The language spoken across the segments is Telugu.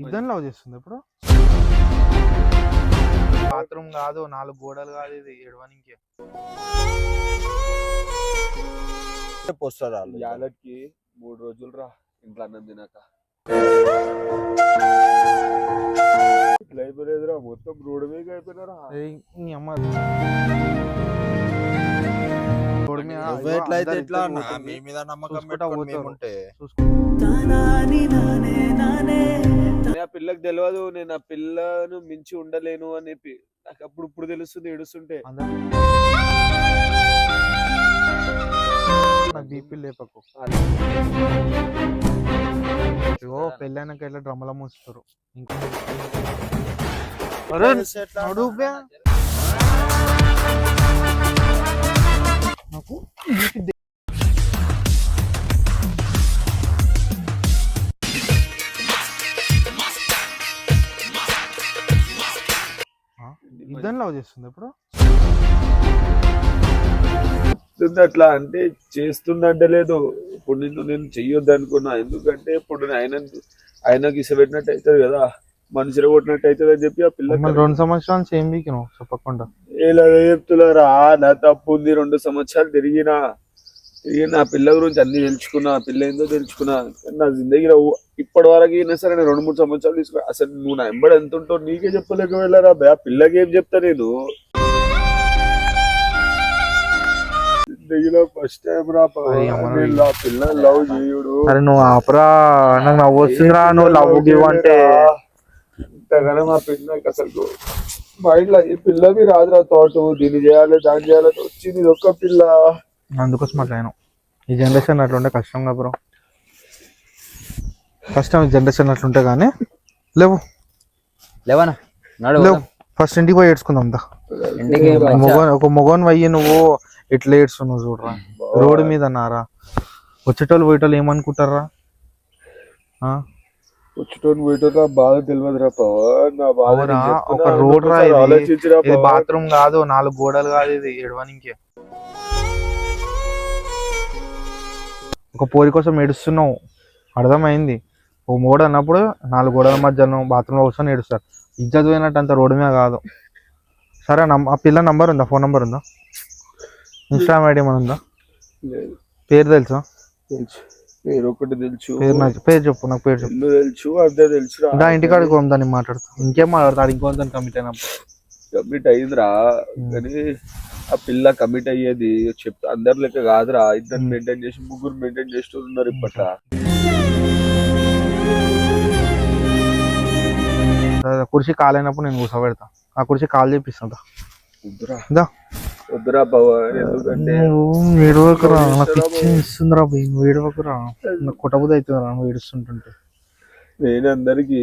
ఇద్దరిని లవ్ చేస్తుంది ఇప్పుడు. బాత్రూమ్ కాదు, 4 గోడలు కాదు, ఇది ఏడవనికి. వస్తారు యాలకి 3 రోజులు రా ఇంట్లో అన్నం తినాక. ఇట్లా అయిపోలేదురా, మొత్తం రోడ్డు మీద అయిపోయినారా. ఎట్లయితే ఎట్లా మీ మీద నమ్మకం పెట్టుకొని మేముంటే ఆ పిల్లకి తెలియదు నేను ఆ పిల్లను మించి ఉండలేను అని చెప్పి. నాకు ఇప్పుడు తెలుస్తుంది ఏడుస్తుంటే. బీపీ లేపకు. పెళ్ళైనాక ఇట్లా డ్రమ్ముల మూస్తారు. ఇంకా నాకు ఇద్దరిని లవ్ చేస్తుంది ఇప్పుడు. అట్లా అంటే చేస్తుందంటే లేదు. ఇప్పుడు నేను చెయ్యొద్దు అనుకున్నా. ఎందుకంటే ఇప్పుడు ఆయనకి ఇసబెట్టినట్టు అవుతుంది కదా, మనిషిలో కొట్టినట్టు అవుతుంది అని చెప్పి ఆ పిల్ల 2 సంవత్సరాలు ఏం బీకినావు చెప్పకుండా. ఇలా చెప్తున్నారా, నా తప్పు ఉంది. 2 సంవత్సరాలు తిరిగిన ఆ పిల్ల గురించి అన్ని తెలుసుకున్నా, ఆ పిల్ల ఏందో తెలుసుకున్నా. నా జిందగీలో ఇప్పటి వరకు అయినా సరే నేను 2-3 సంవత్సరాలు తీసుకున్నా. అసలు నువ్వు నా ఎంబడి ఎంత ఉంటావు నీకే చెప్పలేక వెళ్ళారా ఆ పిల్లకి ఏం చెప్తా నేను. జిందగీలో ఫస్ట్ టైం రా ఆ పిల్ల లవ్ చేయుడు. అరే నువ్వు ఆపరా, నాకు నవ్వు వస్తుందిరా. నువ్వు లవ్ గివ్ అంటే ఇంతగానే మా పిల్లకి అసలు మైండ్లో ఈ పిల్లకి రాదురా థాట్, దీన్ని చేయాలి దాన్ని చేయాలని వచ్చింది ఒక్క పిల్ల. అందుకోసం అట్లా ఈ జనరేషన్ అట్లుంటే కష్టంగా బ్రో, కష్టం. ఈ జనరేషన్ అట్లుంటే కానీ లేవు ఫస్ట్ ఇంటికి పోయి ఏడ్చుకుందాం. ఒక మొగోన్ వయ్యి నువ్వు ఇట్లా ఏడ్చున్నావు చూడరా రోడ్డు మీద అన్నారా. వచ్చేటోళ్ళు పోయేటోళ్ళు ఏమనుకుంటారా? వచ్చేటోళ్ళు పోయేటోళ్ళు బాగా తెలియదురా పవన్. నా బాధ ఒక రోడ్ రా, ఇది బాత్రూమ్ కాదు, 4 గోడలు కాదు, ఇది ఏడవనికి. ఒక పోరి కోసం ఏడుస్తున్నావు, అర్థమైంది. ఓ మోడు అన్నప్పుడు 4 గోడల మధ్యలో బాత్రూంలో కూర్చొని ఏడుస్తారు. ఇజ్జత్ పోయినట్టు అంత రోడ్డు మీద కాదు. సరే ఆ పిల్ల నంబర్ ఉందా, ఫోన్ నంబర్ ఉందా, ఇన్స్టాగ్రామ్ ఐడి ఏమైనా ఉందా? పేరు తెలుసా? పేరు ఒకటి తెలుసు. పేరు చెప్పు, నాకు పేరు చెప్పు. తెలుసు, అదే తెలుసు. దా ఇంటికాడికి పోదాం, దాన్ని మాట్లాడుతా. ఇంకేం మాట్లాడతాడు, ఇంకొంత కమిట్ అయినప్పుడు. కమిట్ అయ్యిందిరా, కానీ ఆ పిల్ల కమిట్ అయ్యేది చెప్తా అందరి లెక్క కాదురా. 2 మెయింటైన్ చేసి 3 మెయింటైన్ చేస్తున్నారు ఇప్పట్లా. కుర్చీ కాలైనప్పుడు నేను కూర్చోబెడతా, ఆ కుర్చీ కాలు చేపిస్తా. వద్దురా పవన్, ఎందుకంటే ఏడవకురా, నాకు ఇస్తుందిరా భయ్, నువ్వు ఏడవకురా. నాకు కుటబుద్ధి అవుతుందిరా నువ్వు ఏడుస్తుంటుంటే. నేను అందరికి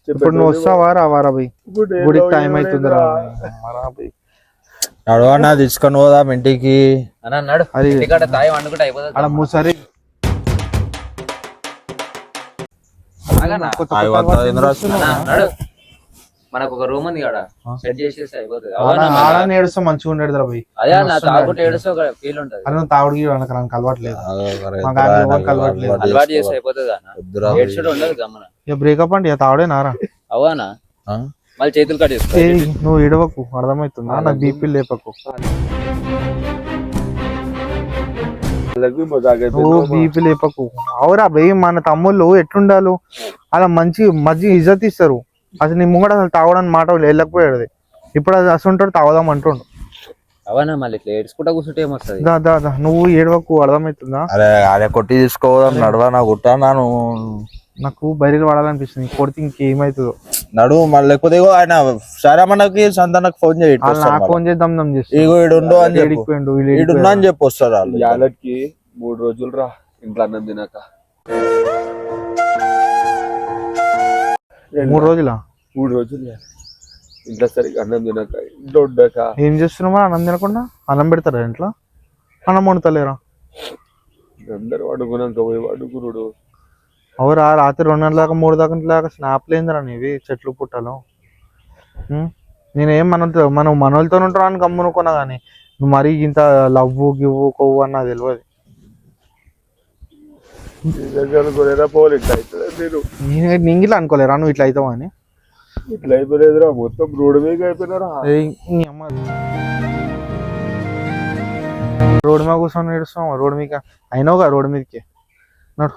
ఇప్పుడు నువ్వు వస్తావా రావారా భయ్? గుడికి టైం అవుతుందిరా భయ్. నడవన్నా తీసుకొని పోదాం ఇంటికి అన్నాడు. అక్కడ మూసరి మనకు ఒక రూమ్ ఉంది కదా, సెట్ చేసేసి అయిపోతుంది. ఏడుస్తా మంచిగా ఉండేది రా భయ్. అదే అన్న, తాగుకుంటే ఏడుస్తే ఒక ఫీల్ ఉంటది. అదే తాగుడికి నాకు అలవాట్లేదు, అలవాటు చేసి అయిపోతుంది అన్న. ఏడ్చుడు ఉండదు గమన. బ్రేకప్ అంటే తాగుడేనారా? అవునా, మళ్ళీ చేతులు కట్ చేసుకో. నువ్వు ఏడవకు, అర్థమవుతుందా? నాకు బీపీ లేపకు. నువ్వు బీపీ లేపకు. అవురా భయ్, మన తమ్ముళ్ళు ఎట్లుండాలి, అలా మంచి ఇజ్జత్ ఇస్తారు. అసలు నీ ముంగడ అసలు తాగడానికి మాట వెళ్ళకపోయాడు. ఇప్పుడు అది అసలు ఉంటాడు తాగుదాం అంటుండు. అవనా మళ్ళీ ఇట్లా ఏడ్చుకుంటా కూర్చుంటే ఏమొస్తుంది? నువ్వు ఏడవకు, అర్థమవుతుందా? అరే కొట్టి తీసుకోదాం, నడవా. నాకు కుట్టాను, నాకు బయలు పడాలనిపిస్తుంది. కొడితే ఇంకేమైతుందో నడువు. మళ్ళీ లేకపోతే ఆయన సరే మనకి సంతానకు ఫోన్ చేయి, ఫోన్ చేద్దాం ఇగో ఈడుండు అని చెప్పు, ఈడున్నా అని చెప్పి వస్తారు వాళ్ళు. యాలకి 3 రోజులు రా ఇంట్లో అన్నం తినాక. 3 రోజులా? 3 రోజులు ఇంట్లో సరిగ్గా అన్నం తినాక, ఇంట్లో ఉండక. ఏం చేస్తున్నామా? అన్నం తినకుండా అన్నం పెడతారా ఇంట్లో? అన్నం వండుతలేరా? అందరు అడుగునాక పోయి అడుగురుడు. అవురా, రాత్రి 2 గంటల దాకా 3 దాకా స్నాప్లు ఏందిరా నీవి, చెట్లు పుట్టలు. నేనేం మనం మనోళ్ళతో ఉంటారా అని గమ్మునుకున్నా, కానీ నువ్వు మరీ ఇంత లవ్వు గివ్వు కొవ్వు అని నాకు తెలియదు. నిజంగా అనుకోలేదా పోలే ఇట్లా అవుతుంది నేను నేను ఇట్లా అనుకోలేరా నువ్వు ఇట్లా అవుతావు అని. ఇట్లా అయిపోలేదురా మొత్తం రోడ్డు మీద అయిపోయినారా. నీ అమ్మ రోడ్డు మీద కూర్చొని ఏడుస్తాం రోడ్డు మీద అయినావుగా రోడ్డు మీదకి నడు.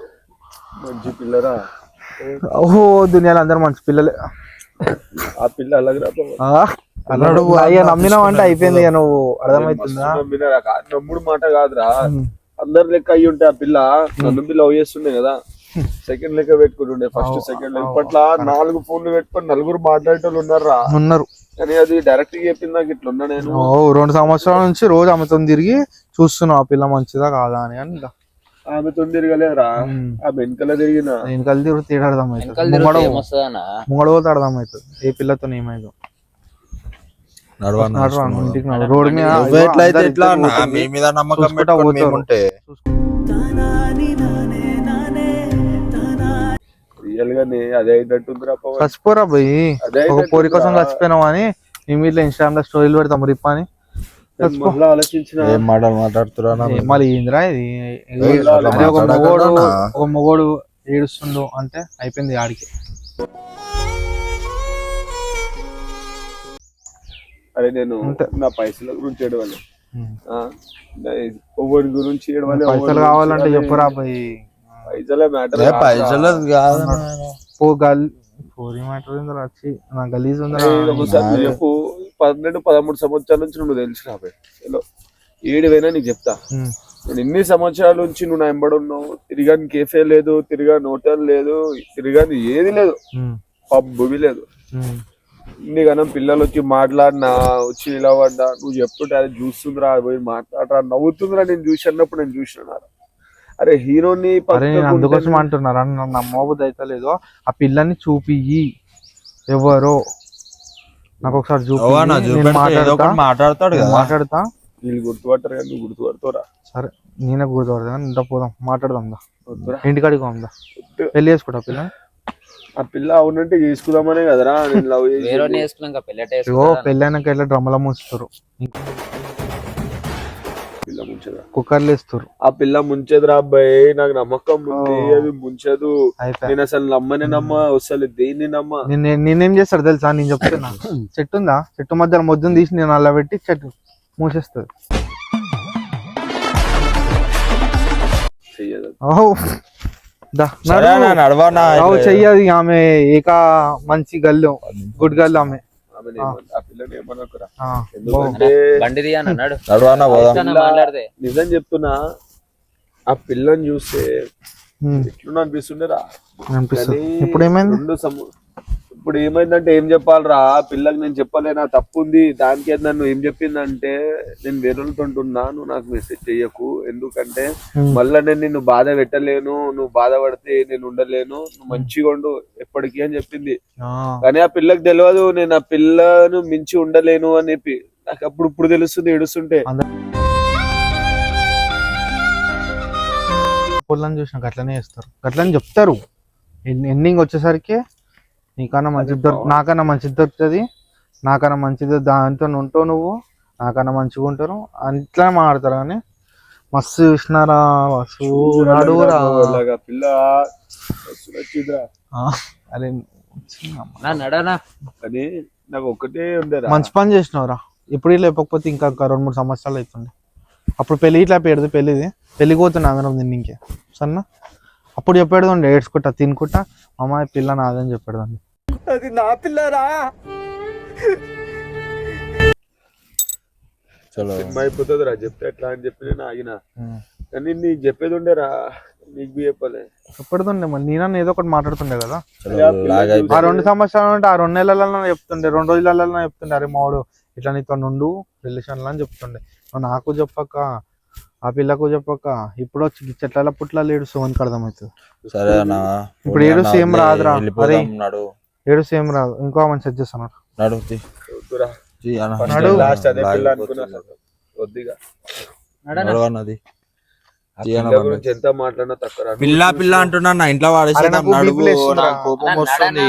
మంచి పిల్లరా. ఓహో దునియాలో అందరు మంచి పిల్లలే. ఆ పిల్ల అలాగే అన్నాడు అయ్యా నమ్మినావు అంటే అయిపోయింది ఇక నువ్వు అర్థమవుతుందా. నమ్ముడు మాట కాదురా, అందరి లెక్క అయ్యి ఉంటే ఆ పిల్ల నన్ను లవ్ చేస్తుండే కదా, సెకండ్ లెక్క పెట్టుకుంటుండే ఫస్ట్ సెకండ్. ఇప్పట్లో 4 ఫోన్లు పెట్టుకొని 4 మాట్లాడేటోళ్ళు ఉన్నారా ఉన్నారు. కానీ అది డైరెక్ట్ గా చెప్పింది నాకు ఇట్లా ఉన్నా నేను. 2 సంవత్సరాల నుంచి రోజు ఆమెతో తిరిగి చూస్తున్నావు ఆ పిల్ల మంచిదా కాదా అని. అని ఆమెతో తిరగలేదురా, ఆ వెనకాల తిరిగిన. వెనకాల తిరిగి తేడా అర్థమవుతుంది, ముంగడ పోతే అర్థమవుతుంది ఏ పిల్లతో ఏమైందో. ఇంటికి రోడ్డు మీద రియల్ గానే అదే అయినట్టుందిరా. చచ్చిపోరా పోయి ఒక పోరి కోసం చచ్చిపోయినావు అని నీ మీద ఇన్స్టాగ్రామ్ లో స్టోరీలు పెడతాం రిప్ అని ఆలోచించిన మాట్లాడుతున్నా మళ్ళీ ఏందిరా ఇది. ఒక మొగోడు ఏడుస్తుండు అంటే అయిపోయింది ఆడికి. అరే నేను నా పైసల గురించి ఏడవాలి, ఎవరి గురించి ఏడవాలి. పైసలు కావాలంటే చెప్పురా పోయి. పైసలే మ్యాటర్, పైసలు పోరి మ్యాటర్ వచ్చి నా గలీజ్ ఉంది. చెప్పు 12-13 సంవత్సరాల నుంచి నువ్వు తెలుసు రాబోయే 7 వేనా నీకు చెప్తా. నేను ఇన్ని సంవత్సరాల నుంచి నువ్వు నా ఎంబడున్నావు. తిరిగాని కేఫే లేదు, తిరిగాని హోటల్ లేదు, తిరిగాని ఏది లేదు, పబ్బువి లేదు. నీకన్నా పిల్లలు వచ్చి మాట్లాడినా వచ్చి నిలబడ్డా నువ్వు చెప్తుంటే అది చూస్తుందిరా, పోయి మాట్లాడరా, నవ్వుతుందిరా. నేను చూసి అన్నప్పుడు నేను చూసిన అరే హీరోని అందుకోసం అంటున్నారా నమ్మబుద్ధి అయితే లేదో. ఆ పిల్లని చూపియ్యి ఎవరో నాకు ఒకసారి మాట్లాడతాడు మాట్లాడతా. వీళ్ళు గుర్తుపట్టారు కానీ నువ్వు గుర్తుపడతావురా. సరే నేనే గుర్తుపడతా కానీ ఇంత పోదాం మాట్లాడదాం దా, ఇంటికాడికి పోదా. పెళ్లి చేసుకుంటా పిల్ల. ఆ పిల్ల అవునంటే చేసుకుందామనే కదరా నేను లవ్ పెళ్ళి అయినాక ఎట్లా డ్రమ్ముల ముంచుతారు, పిల్ల ముంచదా, కుక్కర్లు వేస్తారు. ఆ పిల్ల ముంచదురా అబ్బాయి, నాకు నమ్మకం ఉంది అది ముంచదు. నేను అసలు నమ్మనే అసలు దేన్ని నమ్మ. నేనేం చేస్తాడు తెలుసా, నేను చెప్తున్నా. చెట్టు ఉందా, చెట్టు మధ్యలో మొద్దును తీసి నేను అలా పెట్టి చెట్టు మూసేస్తుంది. చెయ్యది ఆమె ఏక మంచి గల్లు, గుడ్ గల్లు ఆమె. నిజం చెప్తున్నా, ఆ పిల్లని చూస్తే ఎట్లున్నా అనిపిస్తుండేరా. ఇప్పుడు ఏమైంది, ఇప్పుడు ఏమైందంటే ఏం చెప్పాలరా, పిల్లకి నేను చెప్పలేనా తప్పు ఉంది. దానికి నన్ను ఏం చెప్పిందంటే, నేను వేరేతో ఉంటున్నా, నువ్వు నాకు మెసేజ్ చెయ్యకు, ఎందుకంటే మళ్ళా నేను నిన్ను బాధ పెట్టలేను, నువ్వు బాధపడితే నేను ఉండలేను, నువ్వు మంచిగా ఉండు ఎప్పటికీ అని చెప్పింది. కానీ ఆ పిల్లకి తెలియదు నేను ఆ పిల్లను మించి ఉండలేను అని చెప్పి. నాకు అప్పుడు ఇప్పుడు తెలుస్తుంది ఏడుస్తుంటే. పొల్లని చూసిన గట్లనే చేస్తారు, గట్లని చెప్తారు. ఎండింగ్ వచ్చేసరికి నీకన్నా మంచిది నాకన్నా మంచిది దొరుకుతుంది, నాకన్నా మంచిది దాంతో ఉంటావు, నువ్వు నాకన్నా మంచిగా ఉంటారు అట్లా మాట్లాడతారు. కానీ మస్తు చూసినారా నడువురా పిల్ల. అరే కానీ నాకు ఒక్కటే ఉండేరా, మంచి పని చేసినవరా. ఇప్పుడు లేకపోతే ఇంకా 2-3 సంవత్సరాలు అవుతుంది. అప్పుడు పెళ్లి ఇట్లా పెడదు, పెళ్లికి పోతున్నా అందరం తిని ఇంకే సన్న. అప్పుడు చెప్పాడు అండి ఏడ్చుకుంటా తినుకుంటా, అమ్మాయి పిల్ల నాదని చెప్పాడు అండి. అది నా పిల్లరా. సినిమా అయిపోతుంది రా చెప్తే ఎట్లా అని చెప్పి నేను ఆగిన. కానీ నీకు చెప్పేది ఉండేరా, నీకు చెప్పలే చెప్పడుతుండే. మరి నేనన్నా ఏదో ఒకటి మాట్లాడుతుండే కదా. ఆ 2 సంవత్సరాలు అంటే ఆ 2 నెలలలో చెప్తుండే, 2 రోజులలో చెప్తుండే, అరే మావాడు ఇట్లా నీతో నుండు రిలేషన్ అని చెప్తుండే. నాకు చెప్పక ఆ పిల్లకు చెప్పక ఇప్పుడు వచ్చి చెట్ల పుట్ల లేడు సోనికి అర్థమవుతుంది. ఇప్పుడు ఏడు సేమ్ రాదురా, అరే ఏడు సేమ్ రాదు. ఇంకో మంచి సెట్ చేస్తాను ఎంత మాట్లాడినా తక్కువ. పిల్ల పిల్ల అంటున్నా నా ఇంట్లో కోపం వస్తుంది.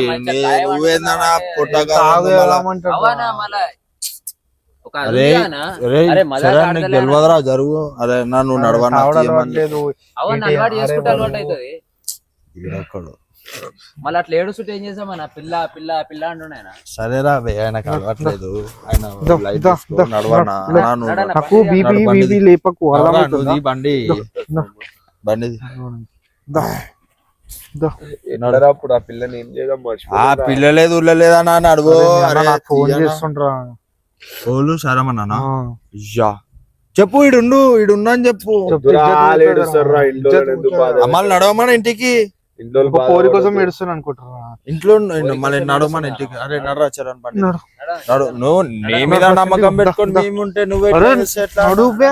ఒక అరే అదుగానా? అరే మజాక్ చరణ్ నీకు ఆడతలేనా? తెలియదురా జరుగు. అరే నా నువ్వు నడవన్నా లేదు అవును ఏంటి? అలవాటు చేసుకుంటే అరే అలవాటు అవుతుంది. మళ్ళీ అట్లా ఏడుస్తుంటే ఏం చేసామన్నా? పిల్ల పిల్ల పిల్ల అంటున్నాయన. సరేరా బే, ఆయనకు అలవాట్లేదు. ఆయన దా, లైట్ దా, తీసుకో, దా, నడవన్నా. దా. నా నువ్వు నడవన్నా. నాకు బీపీ నడు, బండి బీపీ లేపకు నడవరా, అర్థమవుతుందా? నువ్వు ఈ బండి దా. బండి దా, దా. ఎన్నడరా అప్పుడు ఆ పిల్లని ఏం చేద్దాం ఆ మర్చిపోయారా? పిల్లలేదు ఉల్లలేదా నా నడువు. అరే మీ అన్న అరే నాకు ఫోన్ తీయనా? చేస్తుండ్రా. ఓలు సరమన్నా ఆ. యా చెప్పు, ఈడున్నా అని చెప్పు. వద్దురా, వాళ్ళు ఏడుస్తారురా, ఇంట్లో ఇజ్జత్ ఎందుకు పోతుంది. బాధ? అమ్మాయిలు నడవమని ఇంటికి, ఇంట్లో ఒక పోరి కోసం ఏడుస్తాను అనుకుంటారా? ఇంట్లో మళ్ళీ నడవమని ఇంటికి. అరే నడరా చరణ్ బండి నడు. నడు. నువ్వు నీ మీద నమ్మకం పెట్టుకొని మేముంటే నువ్వే అరే, ఎట్లా నడు బే.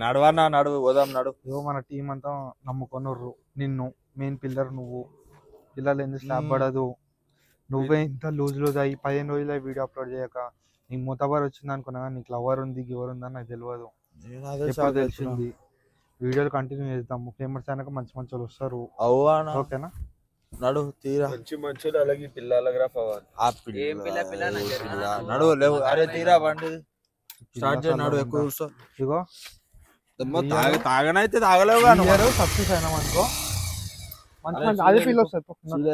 నడవన్నా, నడువు పోదాం, నడు. ఇగో మన టీం అంతా నమ్ముకొనుర్రు నిన్ను. మెయిన్ పిల్లర్ నువ్వు. పిల్లలు ఎందుకు స్లాబ్ పడదు. నువ్వే ఇంత లూజ్ అయ్యి 15 రోజులు వీడియో అప్లోడ్ చేయక నీకు మొతబర్ వచ్చింది అనుకున్నా కానీ నీకు లవర్ ఉంది గివర్ ఉంది అని నాకు తెలియదు. ఎప్పుడు తెలిసింది. వీడియోలు కంటిన్యూ చేద్దాము. ఫేమస్ అయినాక మంచి మంచి వాళ్ళు వస్తారు. అవునా, ఓకేనా? నడు తీరా. మంచి మంచి అలాగే పిల్లలగ్రాఫ్ అవ్వాలి. ఆ ఏం పిల్ల పిల్ల నాకు పిల్ల, తెలియదు. నడువు లేవు. అరే తీరా బండి స్టార్ట్ చేయి, నడు. ఎక్కువ కూర్చో. ఇగో తాగనైతే తాగలేవు కానీ సక్సెస్ అయినాం అనుకో మంచి మంచి అదే ఫీల్ వస్తుంది.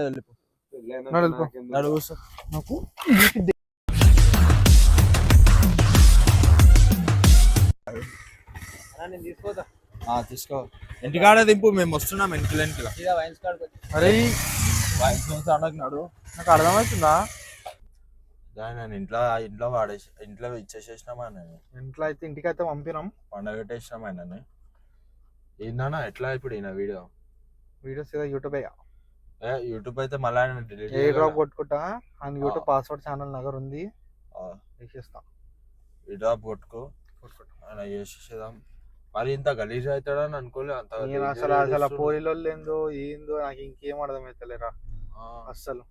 నడు వెళ్ళిపో. నడు కూర్చో. నాకు అన్నా, నేను తీసుకోదా తీసుకో. ఇంటికాడ దింపు, మేము వస్తున్నాం ఇంటికి. ఇదా వైన్స్ కార్డ్ అరే నడు. నాకు అర్థమవుతుందా? నేను ఇంట్లో వాడేసి ఇంట్లో ఇచ్చేసేసినామా ఇంట్లో అయితే ఇంటికి అయితే పంపినాం. పండగ పెట్టేసినాం ఆయనని. ఏందన్నా ఎట్లా ఇప్పుడు ఈయన వీడియోస్ ఏదో యూట్యూబ్ యూట్యూబ్ అయితే మళ్ళీ ఆయన డిలీట్ ఏ డ్రాప్ కొట్టుకుంటా ఆయన యూట్యూబ్ పాస్వర్డ్ ఛానల్ నగర్ ఉంది వేసేస్తా. ఈ డ్రాప్ కొట్టుకో, ఆయన చేసేసేదాం. మరి ఇంత గలీజ్ అవుతాడని అనుకోలే. అంత నేను అసలు అసలు పోలీలో ఏందో ఏందో నాకు ఇంకేం అర్థమవుతలేరా అస్సలు.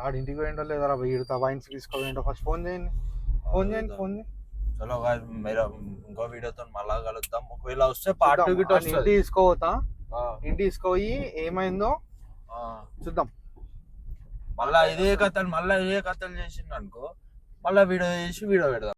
ఆడు ఇంటికి పోయిండో లేదరా వీడితో వైన్స్ తీసుకోపోయిండో. ఫస్ట్ ఫోన్ చేయండి. చలో guys, మీరు ఇంకో వీడియోతో మళ్ళా కలుద్దాం. ఒకవేళ వస్తే పార్ట్ 2 గిట్ ఇంటికి వస్తుంది. తీసుకోపోతా. ఇంటికి తీసుకుపోయి ఏమైందో చూద్దాం. మళ్ళా ఇదే కథలు చేసిండు అనుకో, మళ్ళా వీడియో చేసి వీడియో పెడదాం.